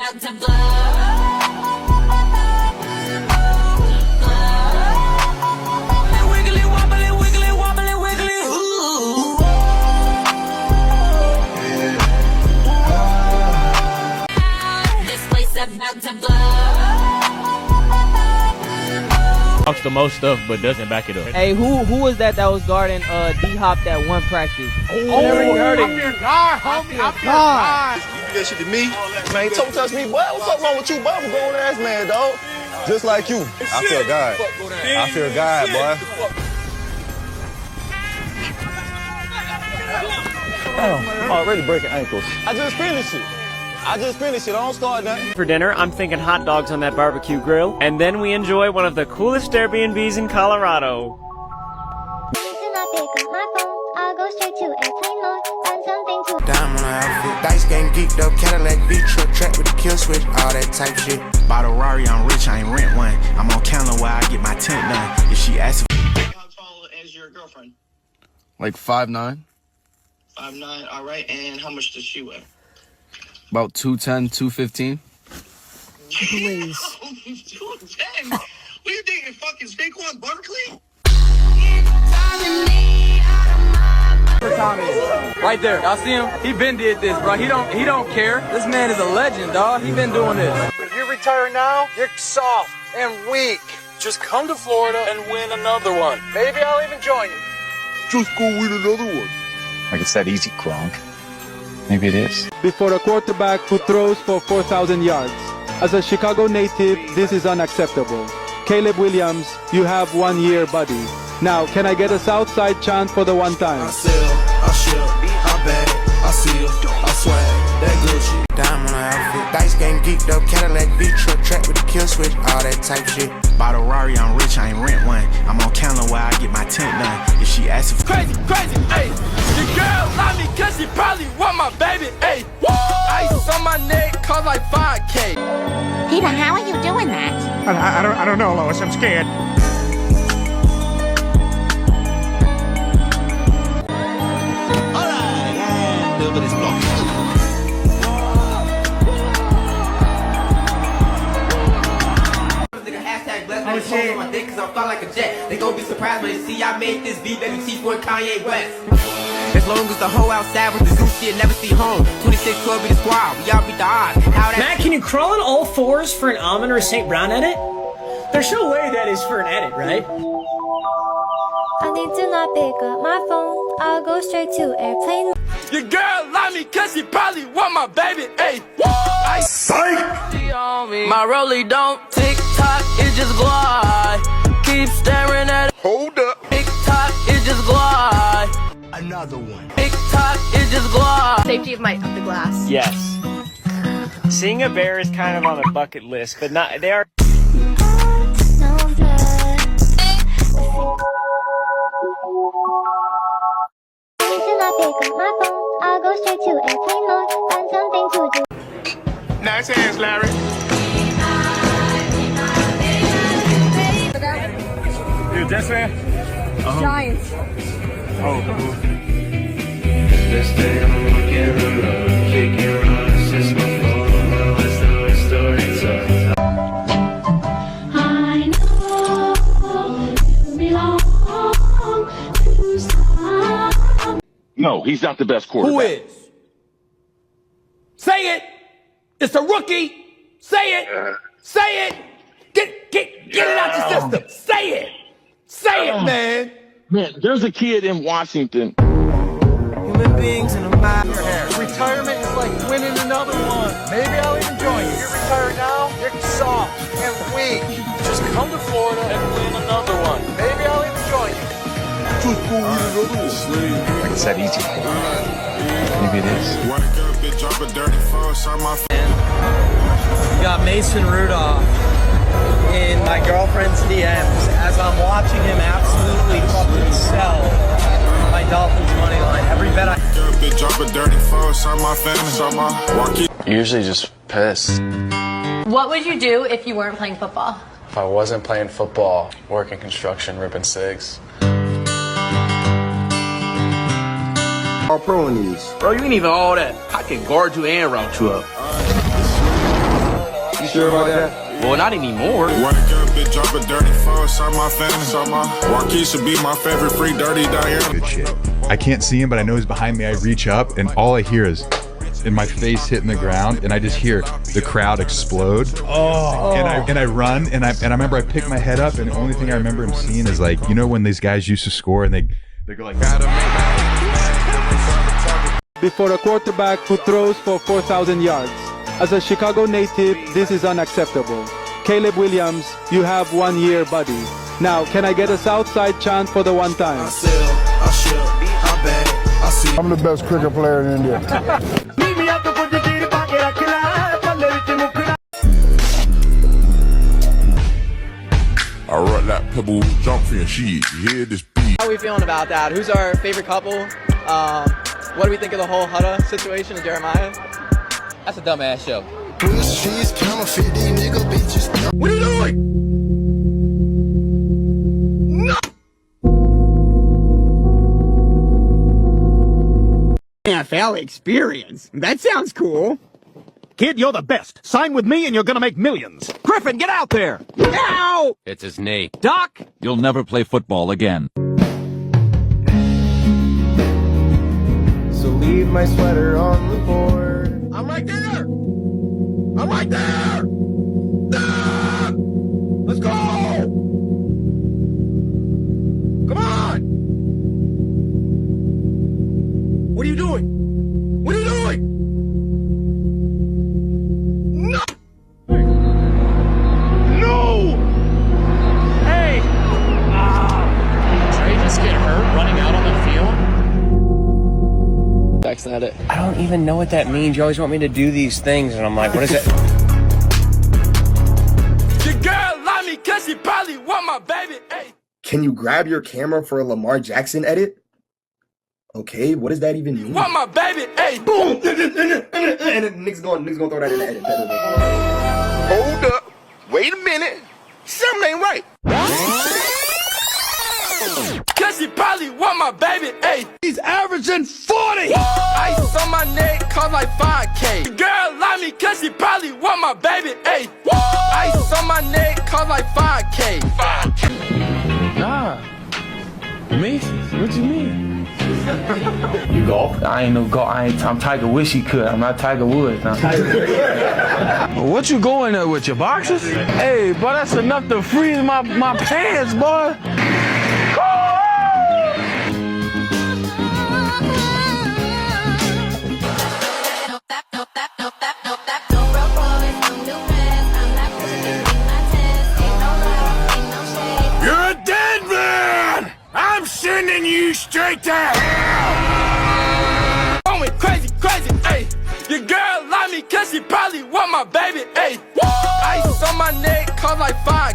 about to blow. Wiggly wobbly, wiggly wobbly, wiggly. Ooh. This place about to blow. Talks the most stuff, but doesn't back it up. Hey, who was that was guarding D-Hop that one practice? Oh, I'm your guy, homie. I'm your guy. You do that shit to me? Man, don't touch me, boy. What's wrong with you, boy? I'm a grown ass man, dog. Just like you. I feel God. I feel God, boy. I'm already breaking ankles. I just finished it. I don't start nothing. For dinner, I'm thinking hot dogs on that barbecue grill, and then we enjoy one of the coolest Airbnbs in Colorado. Diamond on outfit, dice game geeked up, Cadillac V-truck, track with the kill switch, all that type shit. Bought a Rari, I'm rich, I ain't rent one. I'm on counter where I get my tent done. If she asks How tall is your girlfriend? Like 5'9". 5'9", all right. And how much does she weigh? About 210, 215. Please. 210? What are you thinking, fucking Saquon Barkley? Tommy, right there. Y'all see him? He been did this, bro. He don't care. This man is a legend, dog. He been doing this. If you retire now, you're soft and weak. Just come to Florida and win another one. Maybe I'll even join you. Just go win another one. Like it's that easy, Gronk. Maybe it is. Before a quarterback who throws for 4,000 yards. As a Chicago native, this is unacceptable. Caleb Williams, you have 1 year, buddy. Now, can I get a Southside chant for the one time? I sell, I ship, I bag, I seal, I swag, that Gucci. Diamond on outfit, dice game geeked up, Cadillac V-truck, track with the kill switch, all that type shit. Bought a Rari, I'm rich, I ain't rent one. I'm on counter where I get my tent done. If she asks if Crazy, ayy. Your girl love me cause she probably want my baby, ayy. Ice on my neck cost like 5K. Peter, how are you doing that? I don't know, Lois, I'm scared. Oh shit. On my dick cause I'm fly like a jet. They gon' be surprised when they see I made this beat, baby T4 and Kanye West. As long as the hoe outside with the zoo shit, never see home. 26 club be the squad, we all beat the odds. Matt, can you crawl on all fours for an Almond or a St. Brown edit? There's no way that is for an edit, right? I need to not pick up my phone. I'll go straight to airplane. Your girl love me cause she probably want my baby, ayy. I psych. My rollie don't tick tock, it just glide. Keep staring at it. Hold up. Tick tock, it just glide. another one. Tick tock, it just glide. Safety of the glass. Yes. Seeing a bear is kind of on the bucket list, but not. They are. I'll go straight to airplane mode. Find something to do. Nice hands, Larry. You a Jets fan? Giants. Oh, cool. This day I'm looking around, kicking rocks since before. That's the story time. I know you belong to someone. No, he's not the best quarterback. Who is? Say it. It's a rookie. Say it. Say it. Get it out your system. Say it. Say it, man. Man, there's a kid in Washington. Human beings in a matter. Retirement is like winning another one. Maybe I'll even join you. You retire now, you're soft and weak. Just come to Florida and win another one. Maybe I'll even join you. Like it's that easy. Maybe it is. You got Mason Rudolph in my girlfriend's DMs as I'm watching him absolutely fucking sell my Dolphins money line. Every bet I Usually just pissed. What would you do if you weren't playing football? If I wasn't playing football, working construction, ripping cigs. All pro in these. Bro, you ain't even all that. I can guard you and route you up. sure about that? Well, not anymore. Wake up, bitch, drop a dirty fall, inside my family. Joaquin should be my favorite free dirty Diana. Good shit. I can't see him, but I know he's behind me. I reach up, and all I hear is in my face hitting the ground, and I just hear the crowd explode. Oh! And I run, and I remember I picked my head up, and the only thing I remember him seeing is like, you know, when these guys used to score, and they go like, before a quarterback who throws for 4,000 yards. As a Chicago native, this is unacceptable. Caleb Williams, you have 1 year, buddy. Now, can I get a Southside chant for the one time? I'm the best cricket player in India. I rock that pebble, jump for your sheet. You hear this beat? How are we feeling about that? Who's our favorite couple? What do we think of the whole Hutta situation with Jeremiah? That's a dumbass show. What are you doing? No! NFL experience. That sounds cool. Kid, you're the best. Sign with me and you're gonna make millions. Griffin, get out there! Ow! It's his knee. Doc! You'll never play football again. So leave my sweater on the board. I'm right there! I'm right there! Ah! Let's go! Come on! What are you doing? What are you doing? No! No! Hey! Trey just get hurt running out on the field? That's not it. I don't even know what that means. You always want me to do these things, and I'm like, what is it? Your girl love me cause she probably want my baby. Hey. Can you grab your camera for a Lamar Jackson edit? Okay, what does that even mean? Want my baby, hey. Boom! And niggas gonna throw that in the edit. Hold up. Wait a minute. Something ain't right. Cause she probably want my baby, hey. He's averaging 40! Ice on my neck cost like 5K. Your girl love me cause she probably want my baby, hey. Ice on my neck cost like 5K. Nah. Macy's? What you mean? You golf? I ain't no golf. I'm Tiger. Wish he could. I'm not Tiger Woods. What you going there with your boxers? Hey, boy, that's enough to freeze my pants, boy. You're a dead man! I'm sending you straight to hell! Going crazy, crazy, hey. Your girl love me cause she probably want my baby, hey. Ice on my neck cost like 5K.